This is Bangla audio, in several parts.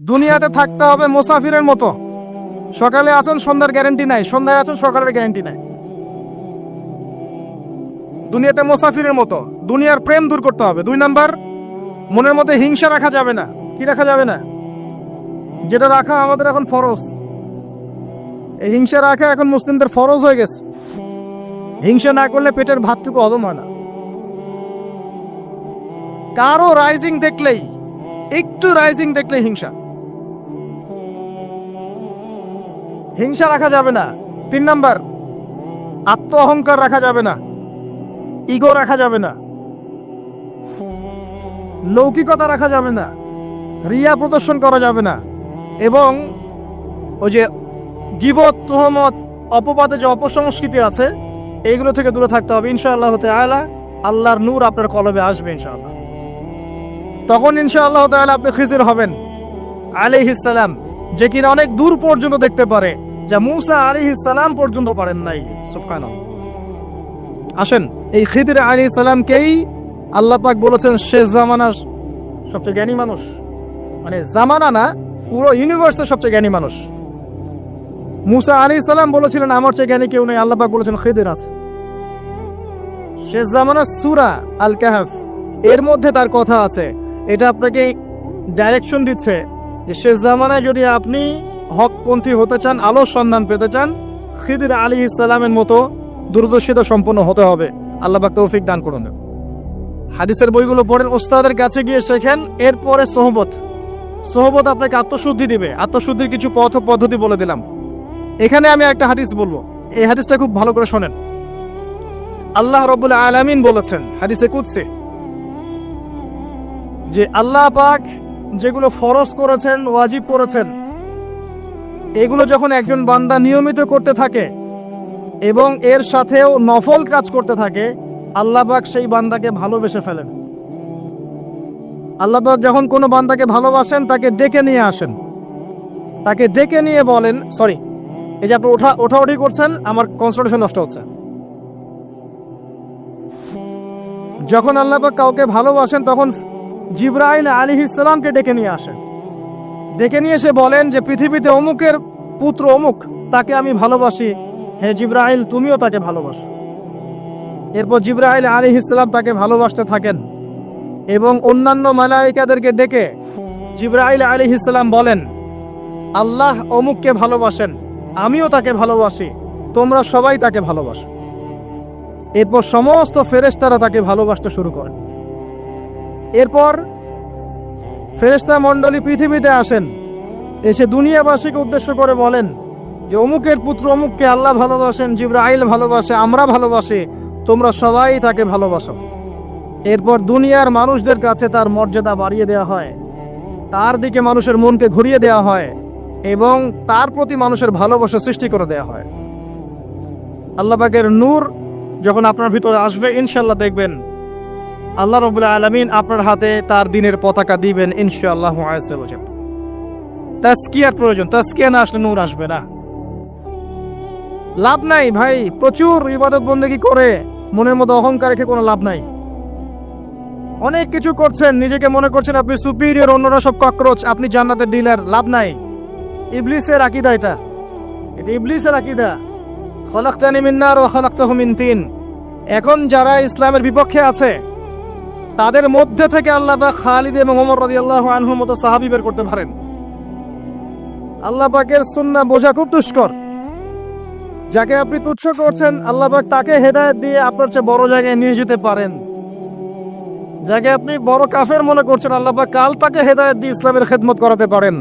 দুনিয়াতে থাকতে হবে মুসাফিরের মতো। সকালে আছেন, সন্ধ্যার গ্যারান্টি নাই, সন্ধ্যায় আছেন, সকালের গ্যারান্টি নাই। দুনিয়াতে মুসাফিরের মতো। দুনিয়ার প্রেম দূর করতে হবে। 2 নাম্বার, মনের মধ্যে হিংসা রাখা যাবে না। কি রাখা যাবে না? যেটা রাখা আমাদের এখন ফরজ। এই হিংসা রাখা এখন মুসলিমদের ফরজ হয়ে গেছে। হিংসা না করলে পেটের ভাতটুকু হজম হয় না। কারো রাইজিং দেখলেই, একটু রাইজিং দেখলেই হিংসা। হিংসা রাখা যাবে না। 3 নাম্বার, আত্ম অহংকার রাখা যাবে না, ইগো রাখা যাবে না, লৌকিকতা রাখা যাবে না, রিয়া প্রদর্শন করা যাবে না, এবং ওই যে গীবত, তুহমত, অপবাদে যে অপসংস্কৃতি আছে এইগুলো থেকে দূরে থাকতে হবে। ইনশাআল্লাহ তাআলা আল্লাহর নূর আপনার কলবে আসবে ইনশাআল্লাহ। তখন ইনশাআল্লাহ তাআলা আপনি খিজির হবেন আলাইহিস সালাম, যে কিনা অনেক দূর পর্যন্ত দেখতে পারে, যা মুসা আলাইহিস সালাম পর্যন্ত পারেন নাই। সুবহানাল্লাহ। আসেন, এই খিদির আলাইহিস সালামকেই আল্লাহ পাক বলেছেন শেষ জামানার সবচেয়ে জ্ঞানী মানুষ। মানে জামানা না, পুরো ইউনিভার্সের সবচেয়ে জ্ঞানী মানুষ। মুসা আলাইহিস সালাম বলেছিলেন আমার চেয়ে জ্ঞানী কেউ নেই, আল্লাহ পাক বলেছেন খিদির আছে। শেষ জামানার সূরা আল কাহফ এর মধ্যে তার কথা আছে। এটা আপনাকে ডাইরেকশন দিচ্ছে যে শেষ জামানায় যদি আপনি হকপন্থী হতে চান, আলোর সন্ধান পেতে চান, খিদির আলাইহিস সালামের মতো দূরদর্শিতা সম্পন্ন হতে হবে। আল্লাহ পাক তৌফিক দান করুন। হাদিসের বইগুলো পড়েন, ওস্তাদের কাছে গিয়ে শেখেন। এরপরে সোহবত আপনাকে আত্মশুদ্ধি দিবে। আত্মশুদ্ধির কিছু পথ পদ্ধতি বলে দিলাম। এখানে আমি একটা হাদিস বলবো, এই হাদিসটা খুব ভালো করে শোনেন। আল্লাহ রাব্বুল আলামিন বলেছেন হাদিসে কুদসি যে আল্লাহ পাক যেগুলো ফরজ করেছেন, ওয়াজিব করেছেন, এগুলো যখন একজন বান্দা নিয়মিত করতে থাকে এবং এর সাথেও নফল কাজ করতে থাকে, আল্লাহ পাক সেই বান্দাকে ভালোবেসে ফেলেন। আল্লাহ পাক যখন কোনো বান্দাকে ভালোবাসেন তাকে ডেকে নিয়ে আসেন, তাকে ডেকে নিয়ে বলেন, সরি, এই যে আপনি ওঠাউঠি করছেন, আমার কনসেন্ট্রেশন নষ্ট হচ্ছে। যখন আল্লাহ পাক কাউকে ভালোবাসেন তখন জিবরাইল আলাইহিস সালামকে ডেকে নিয়ে আসেন। ডেকে নিয়ে এসে বলেন যে পৃথিবীতে অমুকের পুত্র অমুক, তাকে আমি ভালোবাসি, হে জিবরাইল তুমিও তাকে ভালোবাসো। এরপর জিবরাইল আলাইহিস সালাম তাকে ভালোবাসতে থাকেন এবং অন্যান্য মালায়েকাদেরকে ডেকে জিবরাইল আলাইহিস সালাম বলেন আল্লাহ অমুককে ভালোবাসেন, আমিও তাকে ভালোবাসি, তোমরা সবাই তাকে ভালোবাসো। এরপর সমস্ত ফেরেশতারা তাকে ভালোবাসতে শুরু করেন। এরপর ফেরেশতা মণ্ডলী পৃথিবীতে আসেন, এসে দুনিয়াবাসীকে উদ্দেশ্য করে বলেন যে অমুকের পুত্র অমুককে আল্লাহ ভালোবাসেন, জিবরাইল ভালোবাসে, আমরা ভালোবাসি, তোমরা সবাই তাকে ভালোবাসো। এরপর দুনিয়ার মানুষদের কাছে তার মর্যাদা বাড়িয়ে দেওয়া হয়, তার দিকে মানুষের মনকে ঘুরিয়ে দেওয়া হয় এবং তার প্রতি মানুষের ভালোবাসা সৃষ্টি করে দেওয়া হয়। আল্লাহ পাকের নূর যখন আপনার ভিতরে আসবে, ইনশাআল্লাহ দেখবেন আল্লাহ রাব্বুল আলামিন আপনার হাতে তার দ্বীনের পতাকা দিবেন ইনশাআল্লাহ আযজা ওয়া জাল। তাজকিয়ার প্রয়োজন, তাজকিয়া না আসলে নূর আসবে না। লাভ নাই ভাই, প্রচুর ইবাদত বন্দেগী করে মনের মধ্যে অহংকার রেখে কোনো লাভ নাই। অনেক কিছু করছেন, নিজেকে মনে করছেন আপনি সুপিরিয়র, অন্যরা সব ককরোচ, আপনি জান্নাতের ডিলার, লাভ নাই। ইবলিসের আকীদা এটা ইবলিসের আকীদা। খলাকতানি মিন নার ওয়া খলাকতাহু মিন তিন। এখন যারা ইসলামের বিপক্ষে আছে তাদের মধ্যে থেকে আল্লাহ পাক খালিদ এবং ওমর রাদিয়াল্লাহু আনহুর মতো সাহাবী বের করতে পারেন। আল্লাহ পাকের সুন্নাহ বোঝা খুব দুষ্কর। যাকে আপনি তুচ্ছ করছেন আল্লাহ পাক তাকে হেদায়েত দিয়ে আপনার চেয়ে বড় জায়গায় নিয়ে যেতে পারেন। যাকে আপনি বড় কাফের মনে করছেন আল্লাহ পাক কাল তাকে হেদায়েত দিয়ে ইসলামের খেদমত করাতে পারেন।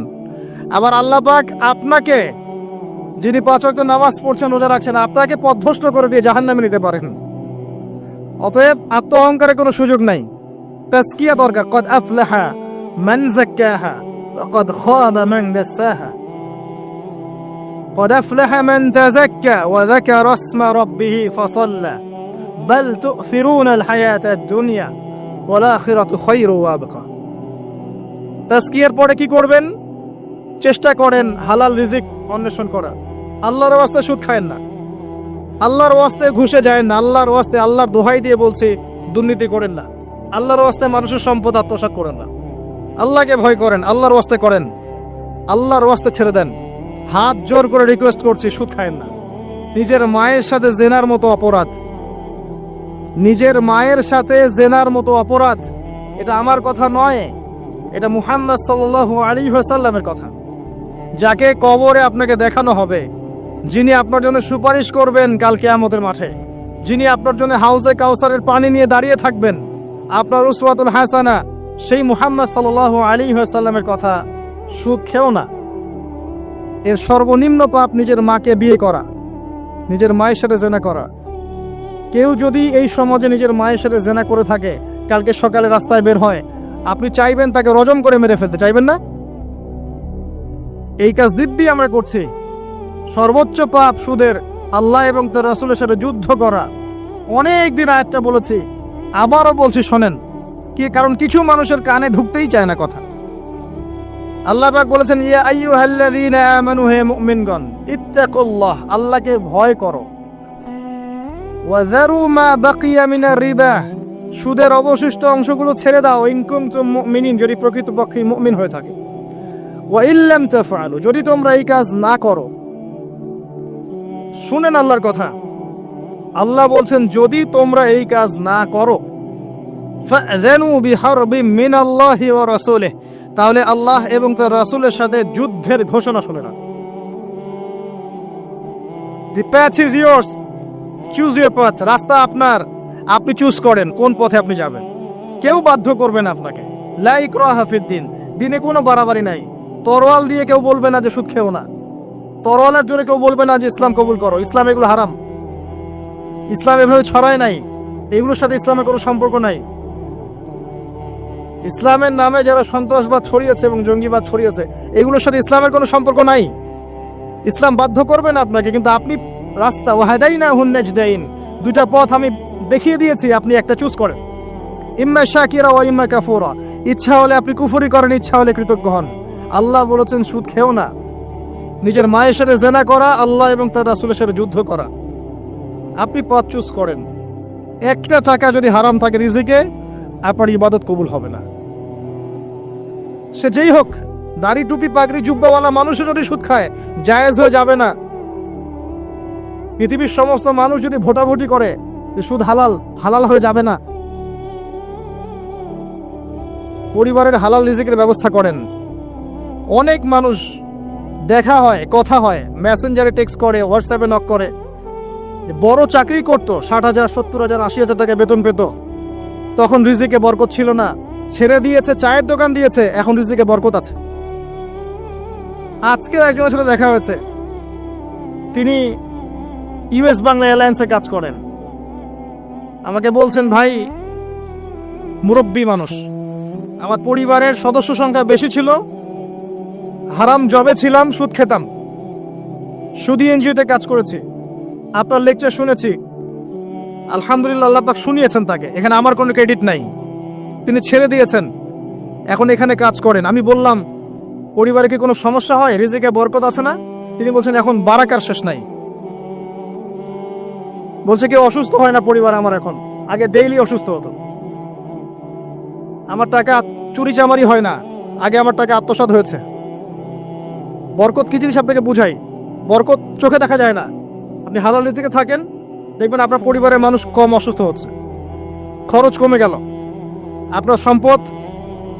আবার আল্লাহ পাক আপনাকে, যিনি 5 ওয়াক্ত নামাজ পড়ছেন, রোজা রাখছেন, আপনাকে পথভ্রষ্ট করে দিয়ে জাহান্নামে নিতে পারেন। অতএব আত্ম অহংকারে কোনো সুযোগ নাই। তাজকিয়া দরকার। কদ আফলাহা মান যাক্কাহা ওয়া কদ খাবা মান দাসাহা। قد أفلح من تزكى وذكر اسم ربه فصلى بل تؤثرون الحياة الدنيا والآخرة خير وأبقى। তাজকিয়ার পরে কি করবেন? চেষ্টা করেন হালাল রিজিক অন্বেষণ করা। আল্লাহর ওয়াস্তে সুদ খায়েন না, আল্লাহর ওয়াস্তে ঘুষে যায় না, আল্লাহর ওয়াস্তে আল্লাহর দোহাই দিয়ে বলছি দুর্নীতি করেন না, আল্লাহর ওয়াস্তে মানুষের সম্পদ আত্মসাৎ করেন না। আল্লাহকে ভয় করেন, আল্লাহর ওয়াস্তে করেন। আল্লাহর ওয়াস্তে ছেড়ে দেন। হাত জোর করে রিকোয়েস্ট করছি, সুদ খায়েন না। নিজের মায়ের সাথে জেনার মতো অপরাধ, নিজের মায়ের সাথে জেনার মতো অপরাধ। এটা আমার কথা নয়, এটা মুহাম্মদ সাল্লাল্লাহু আলাইহি ওয়াসাল্লামের কথা, যাকে কবরে আপনাকে দেখানো হবে, যিনি আপনার জন্য সুপারিশ করবেন কাল কিয়ামতের মাঠে, যিনি আপনার জন্য হাউজে কাউসারের পানি নিয়ে দাঁড়িয়ে থাকবেন, আপনার উসওয়াতুল হাসানা, সেই মুহাম্মদ সাল্লাল্লাহু আলাইহি ওয়াসাল্লামের কথা। সুদ খেও না। এর সর্বনিম্ন পাপ নিজের মাকে বিয়ে করা, নিজের মায়ের সাথে জেনা করা। কেউ যদি এই সমাজে নিজের মায়ের সাথে জেনা করে থাকে, কালকে সকালে রাস্তায় বের হয়, আপনি চাইবেন তাকে রজম করে মেরে ফেলতে, চাইবেন না? এই কাজ দিব্যি আমরা করছি। সর্বোচ্চ পাপ সুদের, আল্লাহ এবং তার রাসূলের সাথে যুদ্ধ করা। অনেক দিন আয়াতটা বলেছি, আবারও বলছি, শোনেন কি, কারণ কিছু মানুষের কানে ঢুকতেই চায় না কথা। আল্লাহ পাক বলেছেন, ইয়া আইয়ুহাল্লাযীনা আমানু, হে মুমিনগণ, ইত্তাকুল্লাহ, আল্লাহকে ভয় করো। ওয়া যারু মা বাকিয়া মিনার রিবা, সুদের অবশিষ্ট অংশগুলো ছেড়ে দাও। ইন কুনতুম মুমিনিন, যদি প্রকৃতপক্ষে মুমিন হয়ে থাকে। ওয়া ইল্লাম তাফআলু, যদি তোমরা এই কাজ না করো। শুনেন আল্লাহর কথা, আল্লাহ বলছেন যদি তোমরা এই কাজ না করো, ফাযানু বিহারবিম মিনাল্লাহি ওয়া রাসূলিহি, তাহলে আল্লাহ এবং তার রাসূলের সাথে যুদ্ধের ঘোষণা শুনে না। The path is yours, choose your path, রাস্তা আপনার, আপনি চুজ করেন কোন পথে আপনি যাবেন। কেউ বাধ্য করবে না আপনাকে। লা ইকরাহা ফিদ্দিন, দিনে কোনো বাড়াবাড়ি নাই। তরোয়াল দিয়ে কেউ বলবে না যে সুদ খেও না, তরোয়ালের জন্য কেউ বলবে না যে ইসলাম কবুল করো। ইসলাম এগুলো হারাম, ইসলাম এভাবে ছড়ায় নাই, এগুলোর সাথে ইসলামের কোনো সম্পর্ক নাই। ইসলামের নামে যারা সন্ত্রাসবাদ ছড়িয়েছে এবং জঙ্গিবাদ ছড়িয়েছে, এগুলোর সাথে ইসলামের কোনো সম্পর্ক নাই। ইসলাম বাধ্য করবে না আপনাকে, কিন্তু আপনি রাস্তা, ওয়াহাদাইনাহুন নাজদাইন, দুইটা পথ আমি দেখিয়ে দিয়েছি, আপনি একটা চুজ করেন। ইম্মা শাকিরা ওয়া ইম্মা কাফুরা, ইচ্ছা হলে আপনি কুফরি করেন, ইচ্ছা হলে কৃতজ্ঞ হন। আল্লাহ বলেছেন সুদ খেও না। নিজের মায়ের সাথে জেনা করা, আল্লাহ এবং তার রাসূলের সাথে যুদ্ধ করা, আপনি পথ চুজ করেন। একটা টাকা যদি হারাম থাকে রিজিকে, আপনার ইবাদত কবুল হবে না। সে যেই হোক, দাড়ি টুপি পাগড়ি জুব্বাওয়ালা মানুষও যদি সুদ খায়, জায়েজ হয়ে যাবে না। পৃথিবীর সমস্ত মানুষ যদি ভোটাভুটি করে যে সুদ হালাল, হালাল হয়ে যাবে না। পরিবারের হালাল রিজিকের ব্যবস্থা করেন। অনেক মানুষ দেখা হয়, কথা হয়, মেসেঞ্জারে টেক্সট করে, হোয়াটসঅ্যাপে নক করে, বড় চাকরি করতো, 60,000 70,000 80,000 টাকা বেতন পেত, তখন রিজিকে বরকত ছিল না, ছেড়ে দিয়েছে, চায়ের দোকান দিয়েছে, এখন রিজিকে বরকত আছে। আজকে একজনের সাথে দেখা হয়েছে, তিনি ইউএস বাংলা এয়ারলাইন্সে কাজ করেন। আমাকে বলছেন, ভাই, মুরব্বী মানুষ, আমার পরিবারের সদস্য সংখ্যা বেশি ছিল, হারাম জবে ছিলাম, সুদ খেতাম, সুদি এনজিওতে কাজ করেছি, আপনার লেকচার শুনেছি, আলহামদুলিল্লাহ, আল্লাহ পাক শুনিয়েছেন তাকে, এখানে আমার কোনো ক্রেডিট নাই, তিনি ছেড়ে দিয়েছেন, এখন এখানে কাজ করেন। আমি বললাম, পরিবারে কি কোনো সমস্যা হয়, রিজিকে বরকত আছে না? তিনি বলছেন, এখন বারাকার শেষ নাই। বলছে, কেউ অসুস্থ হয় না পরিবার আমার এখন, আগে ডেইলি অসুস্থ হতো। আমার টাকা চুরি চামারি হয় না, আগে আমার টাকা আত্মসাৎ হয়েছে। বরকত কি জিনিস আপনাকে বুঝাই, বরকত চোখে দেখা যায় না। আপনি হালাল রিজিকে থাকেন, দেখবেন আপনার পরিবারের মানুষ কম অসুস্থ হচ্ছে, খরচ কমে গেল, আপনার সম্পদ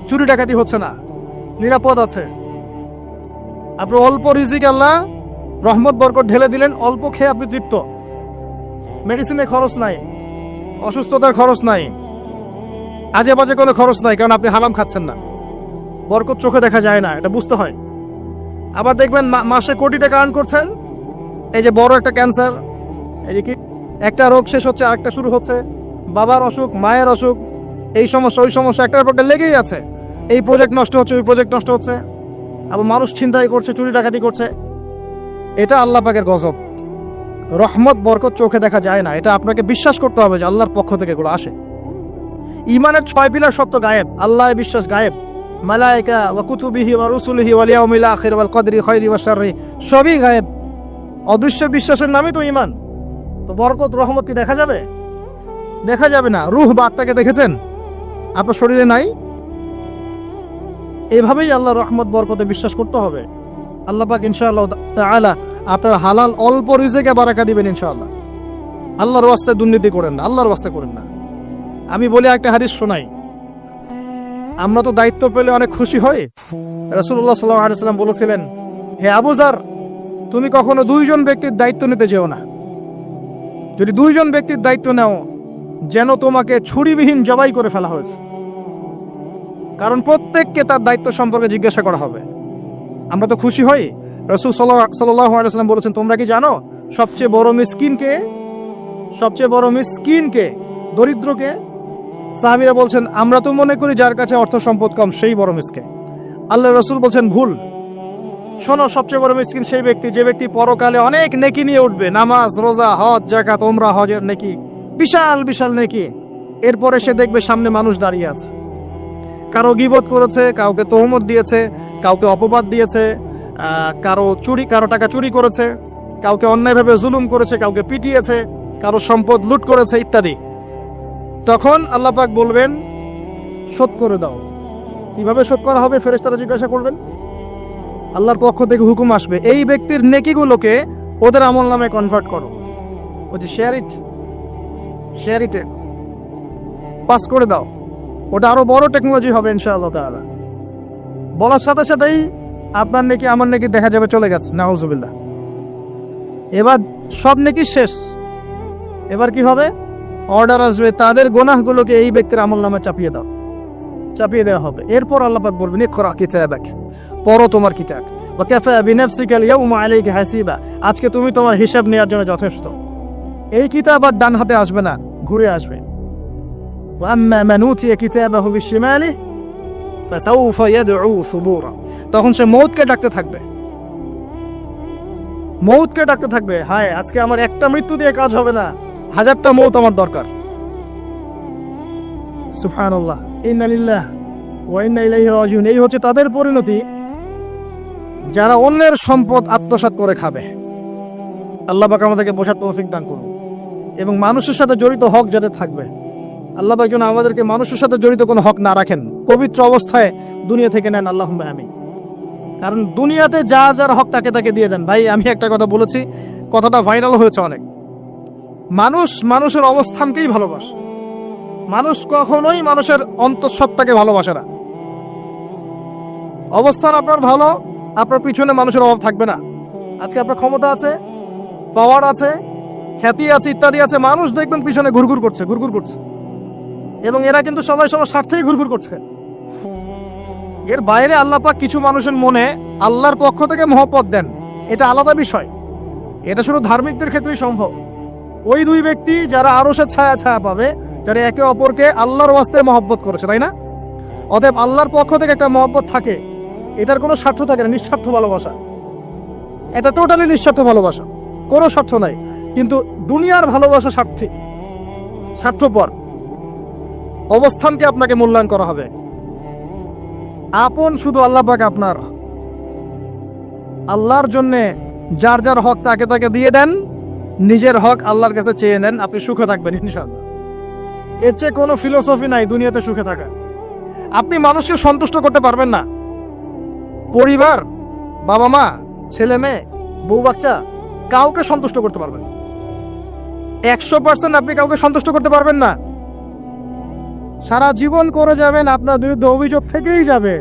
চুরি ডাকাতি হচ্ছে না, নিরাপদ আছে। আপনার অল্প রিজিক আল্লাহ রহমত বরকত ঢেলে দিলেন, অল্প খেয়ে আপনি তৃপ্ত, মেডিসিনের খরচ নাই, অসুস্থতার খরচ নাই, আজে বাজে কোনো খরচ নাই, কারণ আপনি হারাম খাচ্ছেন না। বরকত চোখে দেখা যায় না, এটা বুঝতে হয়। আবার দেখবেন মাসে কোটি টাকা আর্ন করছেন, এই যে বড় একটা ক্যান্সার, এই যে কি একটা রোগ শেষ হচ্ছে আরেকটা শুরু হচ্ছে, বাবার অসুখ, মায়ের অসুখ, এই সমস্যা ওই সমস্যা, একটার পর একটা লেগেই আছে। এই প্রজেক্ট নষ্ট হচ্ছে, ওই প্রজেক্ট নষ্ট হচ্ছে, আবার মানুষ ছিনতাই করছে, চুরি ডাকাতি করছে। এটা আল্লাহ পাকের গজব। রহমত বরকত চোখে দেখা যায় না, এটা আপনাকে বিশ্বাস করতে হবে যে আল্লাহর পক্ষ থেকে এগুলো আসে। ইমানের 6 পিলার সত্য গায়েব, আল্লাহ বিশ্বাস গায়েব, মালায়েকা ওয়া কুতুবিহি ওয়া রুসুলিহি ওয়াল ইয়াউমিল আখির ওয়াল কদরি খায়রি ওয়া শাররি, সবই গায়েব। অদৃশ্য বিশ্বাসের নামই তো ঈমান। তো বরকত রহমত কি দেখা যাবে? দেখা যাবে না। রূহ বা আত্মাকে দেখেছেন? আপনার শরীরে নাই। এভাবেই আল্লাহর রহমত বরকতে বিশ্বাস করতে হবে। আল্লাহ পাক ইনশাআল্লাহ তাআলা আপনার হালাল অল্প রিজিকে বারাকা দিবেন ইনশাআল্লাহ। আল্লাহর ওয়াস্তে দুর্নীতি করেন না, আল্লাহর ওয়াস্তে করেন না। আমি বলি একটা হাদিস শোনাই, আমরা তো দায়িত্ব পেলে অনেক খুশি হই। রাসূলুল্লাহ সাল্লাল্লাহু আলাইহি ওয়াসাল্লাম বলেছিলেন, হে আবু যার, তুমি কখনো দুইজন ব্যক্তির দায়িত্ব নিতে যেও না। যদি দুইজন ব্যক্তির দায়িত্ব নাও, যেন তোমাকে ছুরিবিহীন জবাই করে ফেলা হয়েছে। কারণ প্রত্যেককে তার দায়িত্ব সম্পর্কে জিজ্ঞাসা করা হবে। আমরা তো খুশি হই। রাসূল সাল্লাল্লাহু আলাইহি ওয়াসাল্লাম বলেছেন, তোমরা কি জানো সবচেয়ে বড় মিসকিন কে? সবচেয়ে বড় মিসকিন কে? দরিদ্রকে? সাহাবীরা বলছেন, আমরা তো মনে করি যার কাছে অর্থ সম্পদ কম সেই বড় মিসকিন। আল্লাহ রাসূল বলছেন, ভুল। শোনো, সবচেয়ে বড় মিসকিন সেই ব্যক্তি যে ব্যক্তি পরকালে অনেক নেকি নিয়ে উঠবে, নামাজ, রোজা, হজ, যাকাত, উমরা, হজের নেকি, বিশাল বিশাল নেকি। এরপরে সে দেখবে সামনে মানুষ দাঁড়িয়ে আছে, কারো গীবত করেছে, কাউকে তহমত দিয়েছে, কাউকে অপবাদ দিয়েছে, কারো টাকা চুরি করেছে, কাউকে অন্যায়ভাবে জুলুম করেছে, কাউকে পিটিয়েছে, কারো সম্পদ লুট করেছে ইত্যাদি। তখন আল্লাহ পাক বলবেন, শোধ করে দাও। কিভাবে শোধ করা হবে? ফেরেশতারা জিজ্ঞাসা করবেন। আল্লাহর পক্ষ থেকে হুকুম আসবে, এই ব্যক্তির নেকিগুলোকে ওদের আমল নামে কনভার্ট করো। ওই যে শেয়ার ইট পাস করে দাও। ওটা আরো বড় টেকনোলজি হবে ইনশাআল্লাহ তাআলা। বলার সাথে সাথেই আপনার নেকি আমার নেকি দেখা যাবে চলে গেছে, নাউজুবিল্লাহ। এবার সব নেকি শেষ। এবার কি হবে? অর্ডার আসবে, তাদের গুনাহগুলোকে এই ব্যক্তির আমল নামে চাপিয়ে দেওয়া হবে। এরপর আল্লাহ পাক বলবেন, ইকরা কিতাবাক, পড়ো তোমার কিতাব। ওয়া কাফা বিনাফসিকা আল-ইয়াওমা আলাইকা হাসিবা, আজকে তুমি তোমার হিসাব নেওয়ার জন্য যথেষ্ট। এই কিতাব আর ডান হাতে আসবে না, ঘুরে আসবে। ওয়া আম্মা মান উতিয়া কিতাবাহু বিশিমালিহি ফাসাউফা ইয়াদউ সুবুরা, তখন সে মউতকে ডাকতে থাকবে, হায় আজকে আমার একটা মৃত্যু দিয়ে কাজ হবে না, 1000টা মউত আমার দরকার। সুবহানাল্লাহ, ইন্না লিল্লাহি ওয়া ইন্না ইলাইহি রাজিউন। এই হচ্ছে তাদের পরিণতি যারা অন্যের সম্পদ আত্মসাৎ করে খাবে। আল্লাহ পাক আমাদেরকে বোঝার তৌফিক দান করুন, এবং মানুষের সাথে জড়িত হক যাদের থাকবে, আল্লাহ পাক যেন আমাদেরকে মানুষের সাথে জড়িত কোনো হক না রাখেন, পবিত্র অবস্থায় দুনিয়া থেকে নেন, আল্লাহুম্মা আমিন। কারণ দুনিয়াতে যা যার হক তাকে দিয়ে দেন। ভাই, আমি একটা কথা বলেছি, কথাটা ভাইরাল হয়েছে অনেক। মানুষের অবস্থানকেই ভালোবাসে। মানুষ কখনোই মানুষের অন্তঃসত্ত্বাকে ভালোবাসে না। অবস্থান আপনার ভালো, আপনার পিছনে মানুষের অভাব থাকবে না। আজকে আপনার ক্ষমতা আছে, পাওয়ার আছে, খ্যাতি আছে, ইত্যাদি আছে, মানুষ দেখবেন পিছনে ঘুরঘুর করছে, এবং এরা কিন্তু সবাই সবার স্বার্থেই ঘুরঘুর করছে। এর বাইরে আল্লাহ পাক কিছু মানুষের মনে আল্লাহর পক্ষ থেকে মহব্বত দেন, এটা আলাদা বিষয়। এটা শুধু ধার্মিকদের ক্ষেত্রেই সম্ভব। ওই দুই ব্যক্তি যারা আরশের ছায়া পাবে, যারা একে অপরকে আল্লাহর ওয়াস্তে মহব্বত করেছে, তাই না? অতএব আল্লাহর পক্ষ থেকে একটা মহব্বত থাকে, এটার কোনো স্বার্থ থাকে না, নিঃস্বার্থ ভালোবাসা। এটা টোটালি নিঃস্বার্থ ভালোবাসা, কোনো স্বার্থ নাই। কিন্তু দুনিয়ার ভালোবাসা স্বার্থপর। অবস্থানকে আপনাকে মূল্যায়ন করা হবে। আপন শুধু আল্লাহ পাক আপনার। আল্লাহর জন্যে যার যার হক তাকে দিয়ে দেন, নিজের হক আল্লাহর কাছে চেয়ে নেন, আপনি সুখে থাকবেন ইনশাআল্লাহ। এর চেয়ে কোনো ফিলোসফি নাই দুনিয়াতে সুখে থাকা। আপনি মানুষকে সন্তুষ্ট করতে পারবেন না। পরিবার, বাবা মা, ছেলে মেয়ে, বউ বাচ্চা, কাউকে সন্তুষ্ট করতে পারবেন না। 100% আপনি কাউকে সন্তুষ্ট করতে পারবেন না। সারা জীবন করে যাবেন, আপনার বিরুদ্ধে অভিযোগ থেকেই যাবে।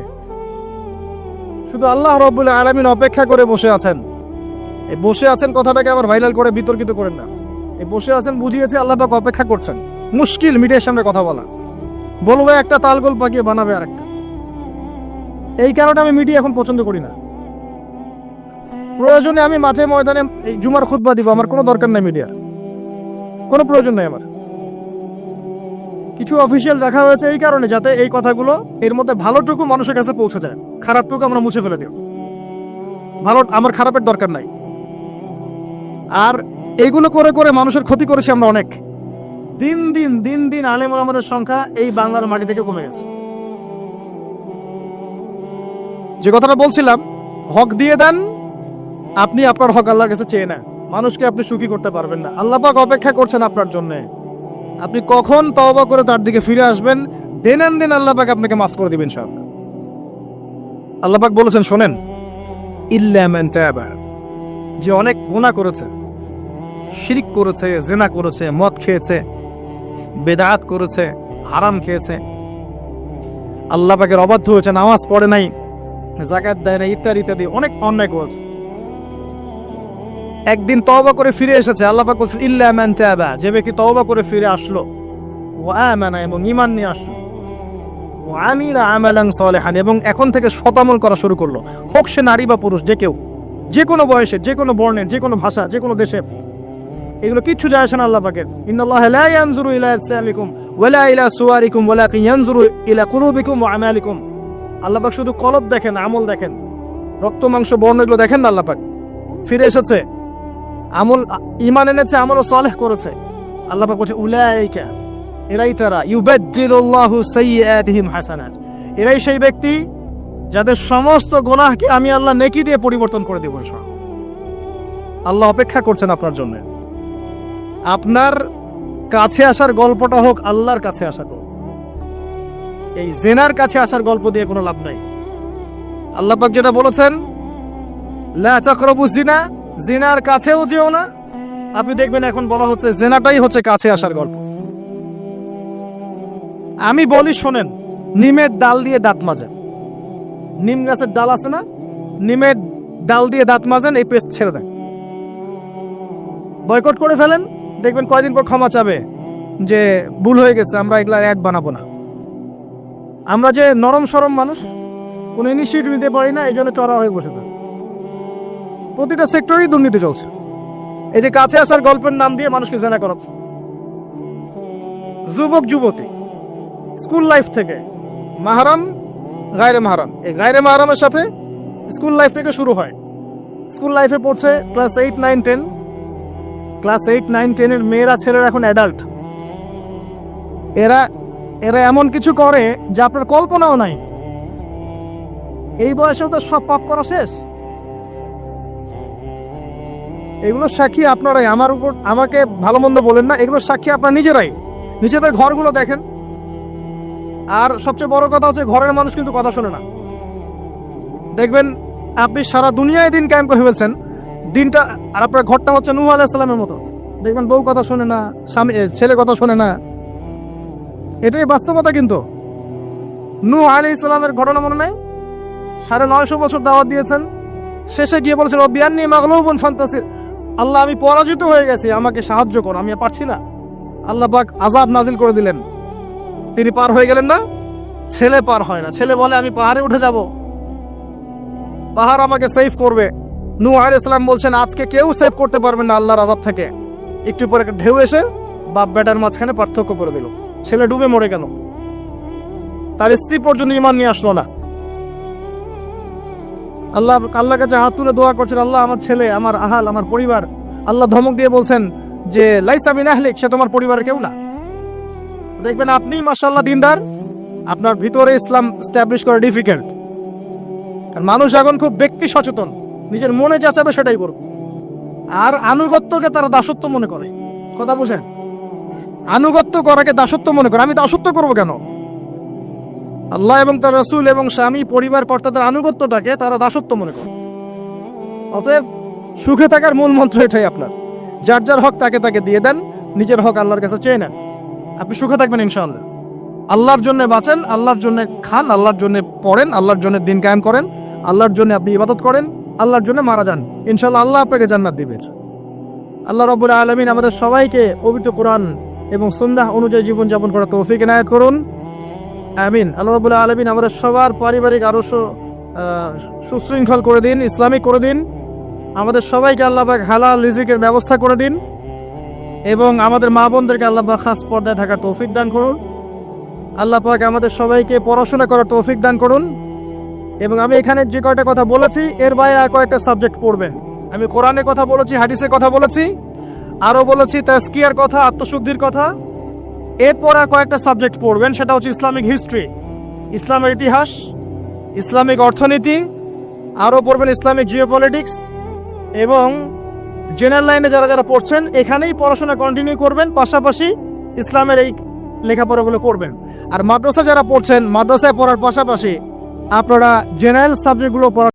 শুধু আল্লাহ রাব্বুল আলামিন অপেক্ষা করে বসে আছেন। এই বসে আছেন কথাটাকে আবার ভাইরাল করে বিতর্কিত করেন না। এই বসে আছেন বুঝিয়েছে আল্লাহ পাক অপেক্ষা করছেন। মুশকিল মিডিয়ার সামনে কথা বলা, বলবো একটা তালগোল পাকিয়ে বানাবে আরেকটা। এই কারণে আমি মিডিয়া এখন পছন্দ করি না। প্রয়োজনে আমি মাঠে ময়দানে এই জুমার খুতবা দিব, আমার কোনো দরকার নাই মিডিয়ার, কোনো প্রয়োজন নাই আমার। কিছু অফিসিয়াল রাখা হয়েছে এই কারণে, যাতে এই কথাগুলো এর মধ্যে ভালোটুকু মানুষের কাছে পৌঁছে যায়, খারাপটুকু আমরা মুছে ফেলে দিও। আমার খারাপের দরকার নাই। আর এইগুলো করে করে মানুষের ক্ষতি করেছি আমরা অনেক। দিন দিন আলেম ওলামাদের সংখ্যা এই বাংলার মাটি থেকে কমে গেছে। যে কথাটা বলছিলাম, হক দিয়ে দেন, আপনি আপনার হক আল্লাহর কাছে চেয়ে নেন। মানুষকে আপনি সুখী করতে পারবেন না। আল্লাহ পাক অপেক্ষা করছেন আপনার জন্য। আপনি কখন তওবা করে তার দিকে ফিরে আসবেন, দিন আল্লাহ পাক আপনাকে মাফ করে দিবেন ইনশাআল্লাহ। আল্লাহ পাক বলেছেন, শোনেন, ইল্লা মান তাবা, যে অনেক গুনাহ করেছে, শিরক করেছে, জিনা করেছে, মদ খেয়েছে, বেদাত করেছে, হারাম খেয়েছে, আল্লাহ পাকের অবাধ্য হয়েছে, নামাজ পড়ে নাই, যাকাত দেয় না, ইত্যাদি ইত্যাদি অনেক অন্যায় করেছে, একদিন তওবা করে ফিরে এসেছে। আল্লাহ পাক বলছেন ইল্লা মান তাবা, যে ব্যক্তি তওবা করে ফিরে আসলো, ওয়া আমানা, এবং ঈমান নিয়ে আসলো, ওয়া আমিলা আমালান সালিহান, এবং এখন থেকে সৎ আমল করা শুরু করলো, হোক সে নারী বা পুরুষ, যে কেউ, যে কোনো বয়সের, যে কোনো বর্ণের, যে কোনো ভাষা, যে কোনো দেশের, এগুলো কিচ্ছু যায় আসে না আল্লাহ পাকের। ইন্নাল্লাহা লা ইয়ানজুরু ইলা আজসামিকুম ওয়ালা ইলা সুওয়ারিকুম ওয়ালাকিন ইয়ানজুরু ইলা কুলুবিকুম ওয়া আমালিকুম। আল্লাহ পাক শুধু কলব দেখেন, আমল দেখেন, রক্ত মাংস বর্ণ এগুলো দেখেন না। আল্লাহ পাক ফিরে এসেছে, আমল, ঈমান এনেছে, আমল সালেহ করেছে। আল্লাহ পাক বলছে উলাইকা, এরাই তারা, ইউবাদদিলুল্লাহু সাইয়্যাতিহিম হাসানাত, এরাই সেই ব্যক্তি যাদের সমস্ত গুনাহকে আমি আল্লাহ নেকি দিয়ে পরিবর্তন করে দেব। আল্লাহ অপেক্ষা করছেন আপনার জন্য। আপনার কাছে আসার গল্পটা হোক আল্লাহর কাছে আসা গল্প, এই জেনার কাছে আসার গল্প দিয়ে কোনো লাভ নাই। আল্লাহ পাক যেটা বলেছেন লা তাকরাবুজ জিনা, জিনার কাছেও যেও না, আপনি দেখবেন এখন বলা হচ্ছে জেনাটাই হচ্ছে কাছে আসার গল্প। আমি বলি শোনেন, নিমের ডাল দিয়ে দাঁত মাজেন, নিম গাছের ডাল আছে না, নিমের ডাল দিয়ে দাঁত মাজেন, এই পেস্ট ছেড়ে দেন, বয়কট করে ফেলেন, দেখবেন কয়দিন পর ক্ষমা চাবে যে ভুল হয়ে গেছে, আমরা এগুলা অ্যাড বানাবো না। আমরা যে নরম সরম মানুষ, কোনো ইনিশিয়েটিভ নিতে পারি না, এই জন্য চড়া হয়ে বসে থাকে। প্রতিটা সেক্টরেই দুর্নীতি চলছে। এই যে কাছে আসার গল্পের নাম দিয়ে মানুষকে জেনা করাচ্ছে। যুবক যুবতী স্কুল লাইফ থেকে মাহরাম, গায়রে মাহরাম, এই গায়রে মাহরামের সাথে স্কুল লাইফ থেকে শুরু হয়। স্কুল লাইফে পড়ছে ক্লাস 8, 9, 10, ক্লাস 8, 9, 10 এর মেয়েরা, ছেলেরা এখন অ্যাডাল্ট। এরা এরা এমন কিছু করে যা আপনার কল্পনাও নাই। এই বয়সেও তো সব পাপ করা শেষ। এগুলো সাক্ষী আপনারাই, আমার উপর আমাকে ভালো মন্দ বলেন না, এগুলো সাক্ষী আপনার নিজেরাই। নিজেদের ঘরগুলো দেখেন। আর সবচেয়ে বড় কথা হচ্ছে ঘরের মানুষ কিন্তু কথা শোনে না। দেখবেন আপনি সারা দুনিয়ায় দিন কায়েম করে ফেলছেন, দিনটা, আর আপনার ঘরটা হচ্ছে নূহ আলাইহিস সালামের মতো। দেখবেন বউ কথা শোনে না, স্বামী, ছেলে কথা শোনে না। এটাই বাস্তবতা। কিন্তু নূহ আলাইহিস সালামের ঘটনা মনে নাই? 950 বছর দাওয়াত দিয়েছেন, শেষে গিয়ে বলেছেন রব্বি আন্নী মাগলুবুন ফান্তাসির, আল্লাহ আমি পরাজিত হয়ে গেছি, আমাকে সাহায্য করো, আমি পারছি না। আল্লাহ পাক আযাব নাজিল করে দিলেন, তিনি পার হয়ে গেলেন না। ছেলে পার হয় না, ছেলে বলে আমি পাহাড়ে উঠে যাব, পাহাড় আমাকে সেভ করবে। নূহ আলাইহিস সালাম বলছেন আজকে কেউ সেভ করতে পারবে না আল্লাহর আযাব থেকে। একটু পরে একটা ঢেউ এসে বাপ বেটার মাঝখানে পার্থক্য করে দিল, ছেলে ডুবে মরে গেল, তার স্ত্রী পর্যন্ত ঈমান নিয়ে আসলো না। আল্লাহর কাছে হাত তুলে দোয়া করছেন, আল্লাহ আমার ছেলে, আমার আহাল, আমার পরিবার। আল্লাহ ধমক দিয়ে বলছেন যে লাইসা মিন আহলিক, সে তোমার পরিবারের কেউ না। দেখবেন আপনি মাশাআল্লাহ দিনদার, আপনার ভিতরে ইসলাম এস্টাবলিশ করা ডিফিকাল্ট। কারণ মানুষ এখন খুব ব্যক্তি সচেতন, নিজের মনে যা চাবে সেটাই করবে। আর আনুগত্যকে তারা দাসত্ব মনে করে। কথা বুঝেন? আনুগত্য করাকে দাসত্ব মনে করে। আমি দাসত্ব করবো কেন? আল্লাহ এবং তার রাসূল এবং স্বামী, পরিবার, কর্তাদের আনুগত্যটাকে তারা দাসত্ব মনে করে। অতএব সুখে থাকার মূল মন্ত্র এটাই আপনার, যার যার হক তাকে তাকে দিয়ে দেন, নিজের হক আল্লাহর কাছে চেয়ে নেন, আপনি সুখে থাকবেন ইনশাআল্লাহ। আল্লাহর জন্য বাঁচেন, আল্লাহর জন্য খান, আল্লাহর জন্য পড়েন, আল্লাহর জন্য দিন কায়েম করেন, আল্লাহর জন্য আপনি ইবাদত করেন, আল্লাহর জন্য মারা যান, ইনশাআল্লাহ আল্লাহ আপনাকে জান্নাত দিবেন। আল্লাহ রাব্বুল আলামিন আমাদের সবাইকে পবিত্র কোরআন এবং সুন্নাহ অনুযায়ী জীবনযাপন করার তৌফিক এনায়েত করুন, আমিন। আল্লাহ রাব্বুল আলামিন আমাদের সবার পারিবারিক আরো সুশৃঙ্খল করে দিন, ইসলামিক করে দিন। আমাদের সবাইকে আল্লাহ পাক হালাল রিজিকের ব্যবস্থা করে দিন, এবং আমাদের মা বোনদেরকে আল্লাহ পাক খাস পর্দায় থাকার তৌফিক দান করুন। আল্লাহ পাক আমাদের সবাইকে পড়াশোনা করার তৌফিক দান করুন। এবং আমি এখানে যে কয়টা কথা বলেছি এর বাইরে আর কয়েকটা সাবজেক্ট পড়বেন। আমি কোরআনের কথা বলেছি, হাদিসের কথা বলেছি, আরও বলেছি তাজকিয়ার কথা, আত্মশুদ্ধির কথা। এরপর আর কয়েকটা সাবজেক্ট পড়বেন, সেটা হচ্ছে ইসলামিক হিস্ট্রি, ইসলামের ইতিহাস, ইসলামিক অর্থনীতি, আরও পড়বেন ইসলামিক জিওপলিটিক্স। এবং জেনারেল লাইনে যারা যারা পড়ছেন এখানেই পড়াশোনা কন্টিনিউ করবেন, পাশাপাশি ইসলামের এই লেখাপড়াগুলো করবেন। আর মাদ্রাসা যারা পড়ছেন, মাদ্রাসায় পড়ার পাশাপাশি আপনারা জেনারেল সাবজেক্টগুলো পড়া